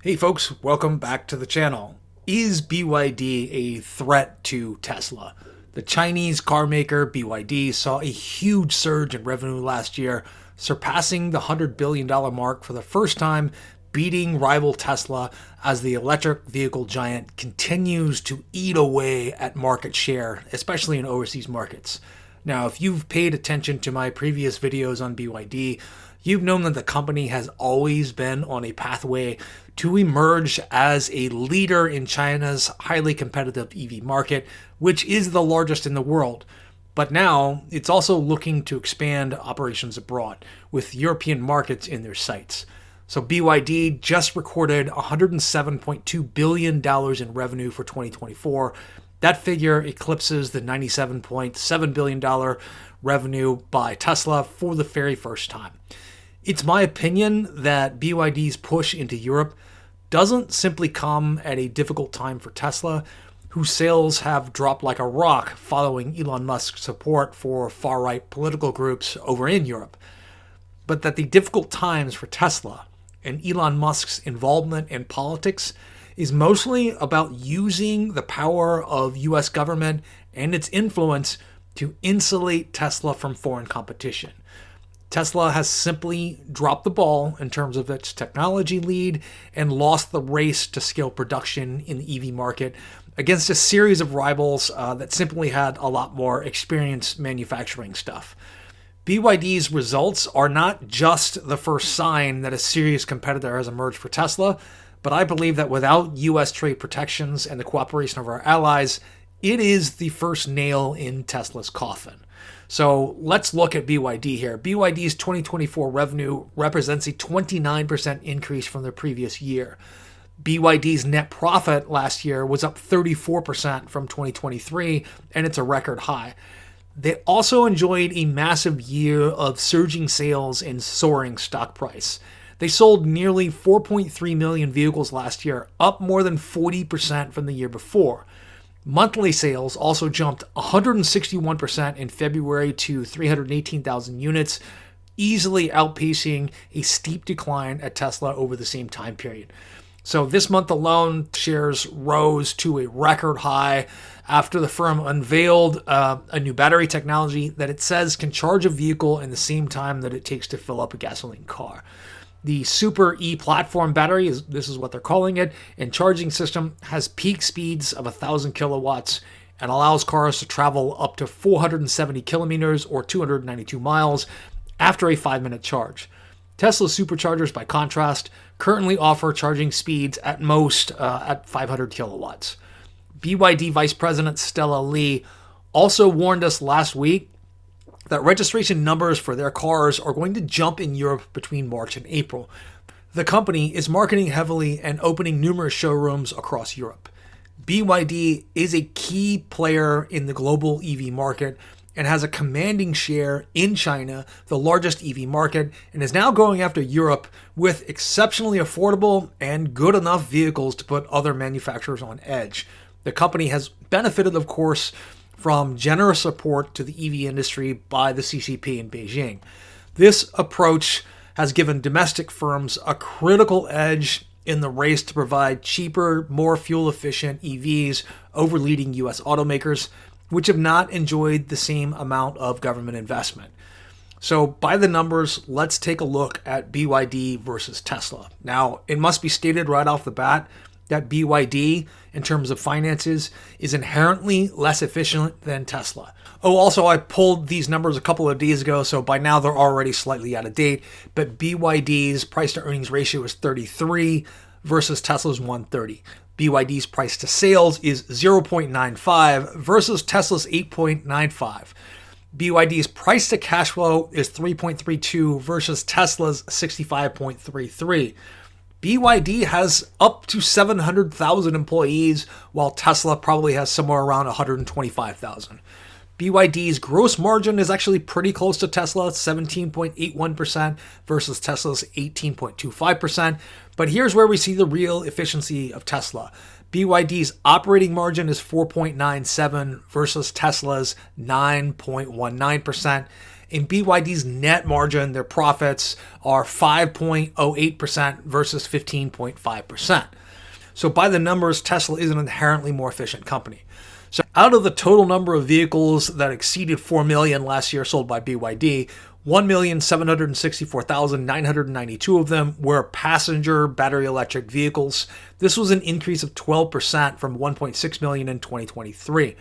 Hey folks, welcome back to the channel. Is BYD a threat to Tesla? The Chinese car maker BYD saw a huge surge in revenue last year, surpassing the $100 billion mark for the first time, beating rival Tesla as the electric vehicle giant continues to eat away at market share, especially in overseas markets. Now, if you've paid attention to my previous videos on BYD, you've known that the company has always been on a pathway to emerge as a leader in China's highly competitive EV market, which is the largest in the world. But now it's also looking to expand operations abroad, with European markets in their sights. So BYD just recorded $107.2 billion in revenue for 2024. That figure eclipses the $97.7 billion revenue by Tesla for the very first time. It's my opinion that BYD's push into Europe doesn't simply come at a difficult time for Tesla, whose sales have dropped like a rock following Elon Musk's support for far-right political groups over in Europe, but that the difficult times for Tesla and Elon Musk's involvement in politics is mostly about using the power of US government and its influence to insulate Tesla from foreign competition. Tesla has simply dropped the ball in terms of its technology lead and lost the race to scale production in the EV market against a series of rivals that simply had a lot more experience manufacturing stuff. BYD's results are not just the first sign that a serious competitor has emerged for Tesla, but I believe that without US trade protections and the cooperation of our allies, it is the first nail in Tesla's coffin. So let's look at BYD here. BYD's 2024 revenue represents a 29% increase from the previous year. BYD's net profit last year was up 34% from 2023, and it's a record high. They also enjoyed a massive year of surging sales and soaring stock price. They sold nearly 4.3 million vehicles last year, up more than 40% from the year before. Monthly sales also jumped 161% in February to 318,000 units, easily outpacing a steep decline at Tesla over the same time period. So this month alone, shares rose to a record high after the firm unveiled a new battery technology that it says can charge a vehicle in the same time that it takes to fill up a gasoline car. The Super E platform battery, this is what they're calling it, and charging system has peak speeds of 1,000 kilowatts and allows cars to travel up to 470 kilometers or 292 miles after a 5-minute charge. Tesla superchargers, by contrast, currently offer charging speeds at most at 500 kilowatts. BYD Vice President Stella Lee also warned us last week that registration numbers for their cars are going to jump in Europe between March and April. The company is marketing heavily and opening numerous showrooms across Europe. BYD is a key player in the global EV market and has a commanding share in China, the largest EV market, and is now going after Europe with exceptionally affordable and good enough vehicles to put other manufacturers on edge. The company has benefited, of course, from generous support to the EV industry by the CCP in Beijing. This approach has given domestic firms a critical edge in the race to provide cheaper, more fuel-efficient EVs over leading US automakers, which have not enjoyed the same amount of government investment. So by the numbers, let's take a look at BYD versus Tesla. Now, it must be stated right off the bat that BYD, in terms of finances, is inherently less efficient than Tesla. Oh, also, I pulled these numbers a couple of days ago, so by now they're already slightly out of date, but BYD's price-to-earnings ratio is 33 versus Tesla's 130. BYD's price to sales is 0.95 versus Tesla's 8.95. BYD's price to cash flow is 3.32 versus Tesla's 65.33. BYD has up to 700,000 employees, while Tesla probably has somewhere around 125,000. BYD's gross margin is actually pretty close to Tesla, 17.81% versus Tesla's 18.25%. But here's where we see the real efficiency of Tesla. BYD's operating margin is 4.97 versus Tesla's 9.19%. In BYD's net margin, their profits are 5.08% versus 15.5%. So by the numbers, Tesla is an inherently more efficient company. So out of the total number of vehicles that exceeded 4 million last year sold by BYD, 1,764,992 of them were passenger battery electric vehicles. This was an increase of 12% from 1.6 million in 2023.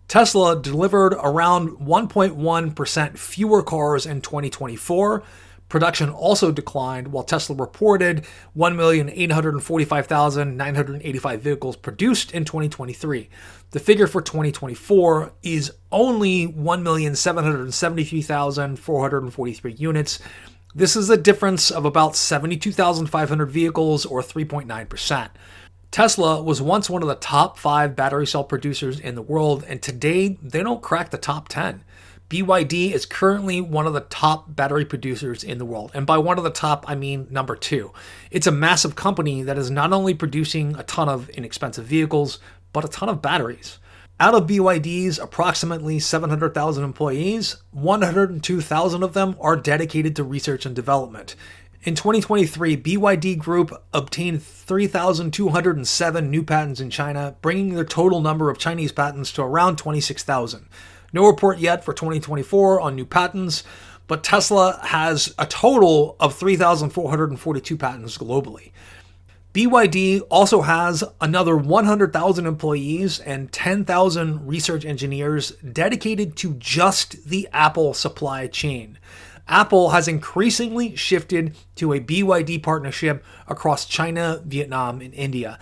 Tesla delivered around 1.1% fewer cars in 2024. Production also declined, while Tesla reported 1,845,985 vehicles produced in 2023. The figure for 2024 is only 1,773,443 units. This is a difference of about 72,500 vehicles, or 3.9%. Tesla was once one of the top 5 battery cell producers in the world, and today they don't crack the top 10. BYD is currently one of the top battery producers in the world. And by one of the top, I mean number 2. It's a massive company that is not only producing a ton of inexpensive vehicles, but a ton of batteries. Out of BYD's approximately 700,000 employees, 102,000 of them are dedicated to research and development. In 2023, BYD Group obtained 3,207 new patents in China, bringing their total number of Chinese patents to around 26,000. No report yet for 2024 on new patents, but Tesla has a total of 3,442 patents globally. BYD also has another 100,000 employees and 10,000 research engineers dedicated to just the Apple supply chain. Apple has increasingly shifted to a BYD partnership across China, Vietnam, and India.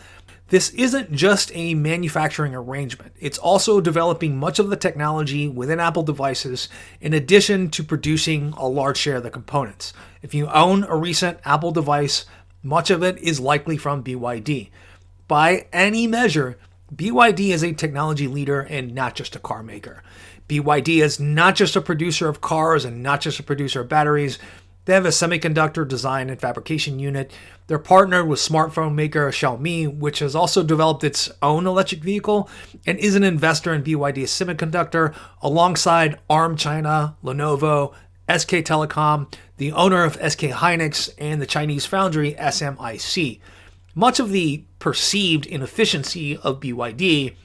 This isn't just a manufacturing arrangement. It's also developing much of the technology within Apple devices in addition to producing a large share of the components. If you own a recent Apple device, much of it is likely from BYD. By any measure, BYD is a technology leader and not just a car maker. BYD is not just a producer of cars and not just a producer of batteries. They have a semiconductor design and fabrication unit. They're partnered with smartphone maker Xiaomi, which has also developed its own electric vehicle and is an investor in BYD Semiconductor alongside ARM China, Lenovo, SK Telecom, the owner of SK Hynix, and the Chinese foundry SMIC. Much of the perceived inefficiency of BYD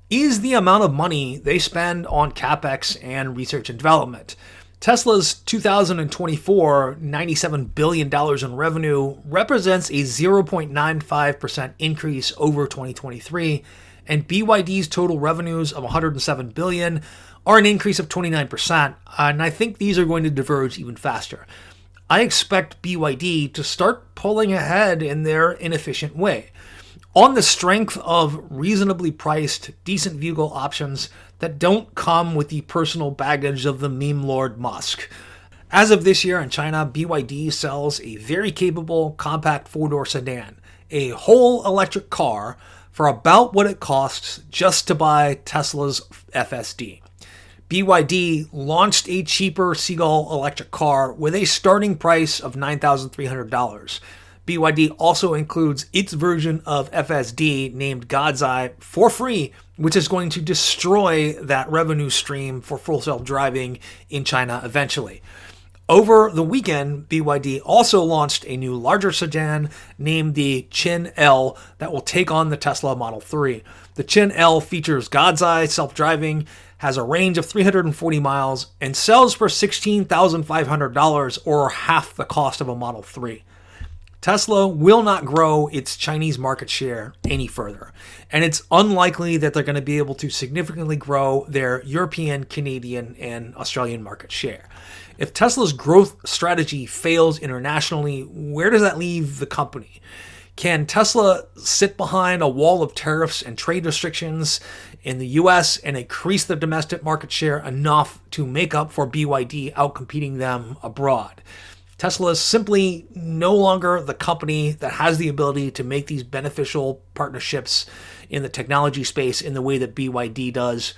is the amount of money they spend on capex and research and development. Tesla's 2024 $97 billion in revenue represents a 0.95% increase over 2023, and BYD's total revenues of $107 billion are an increase of 29%, and I think these are going to diverge even faster. I expect BYD to start pulling ahead in their inefficient way, on the strength of reasonably priced, decent vehicle options that don't come with the personal baggage of the meme lord Musk. As of this year in China, BYD sells a very capable compact 4-door sedan, a whole electric car, for about what it costs just to buy Tesla's FSD. BYD launched a cheaper Seagull electric car with a starting price of $9,300. BYD also includes its version of FSD named God's Eye for free, which is going to destroy that revenue stream for full self-driving in China eventually. Over the weekend, BYD also launched a new larger sedan named the Qin L that will take on the Tesla Model 3. The Qin L features God's Eye self-driving, has a range of 340 miles, and sells for $16,500, or half the cost of a Model 3. Tesla will not grow its Chinese market share any further, and it's unlikely that they're going to be able to significantly grow their European, Canadian, and Australian market share. If Tesla's growth strategy fails internationally, where does that leave the company? Can Tesla sit behind a wall of tariffs and trade restrictions in the US and increase the domestic market share enough to make up for BYD outcompeting them abroad? Tesla is simply no longer the company that has the ability to make these beneficial partnerships in the technology space in the way that BYD does.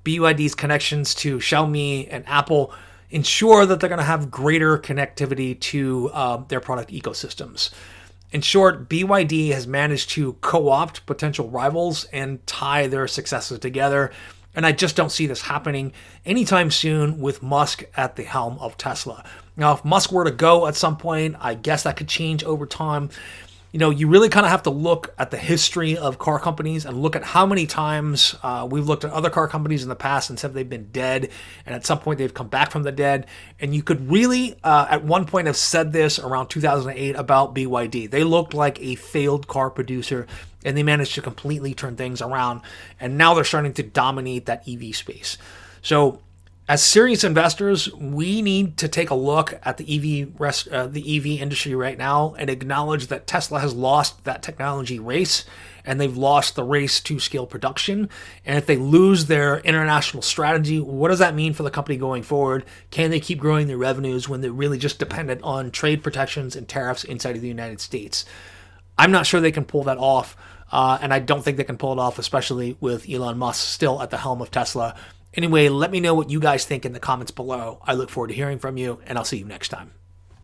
BYD's connections to Xiaomi and Apple ensure that they're going to have greater connectivity to their product ecosystems. In short, BYD has managed to co-opt potential rivals and tie their successes together. And I just don't see this happening anytime soon with Musk at the helm of Tesla. Now, if Musk were to go at some point, I guess that could change over time. You really kind of have to look at the history of car companies and look at how many times we've looked at other car companies in the past and said they've been dead, and at some point they've come back from the dead. And you could really, at one point, have said this around 2008 about BYD. They looked like a failed car producer, and they managed to completely turn things around, and now they're starting to dominate that EV space. So as serious investors, we need to take a look at the EV industry right now and acknowledge that Tesla has lost that technology race, and they've lost the race to scale production. And if they lose their international strategy, what does that mean for the company going forward? Can they keep growing their revenues when they're really just dependent on trade protections and tariffs inside of the United States? I'm not sure they can pull that off, and I don't think they can pull it off, especially with Elon Musk still at the helm of Tesla. Anyway, let me know what you guys think in the comments below. I look forward to hearing from you, and I'll see you next time.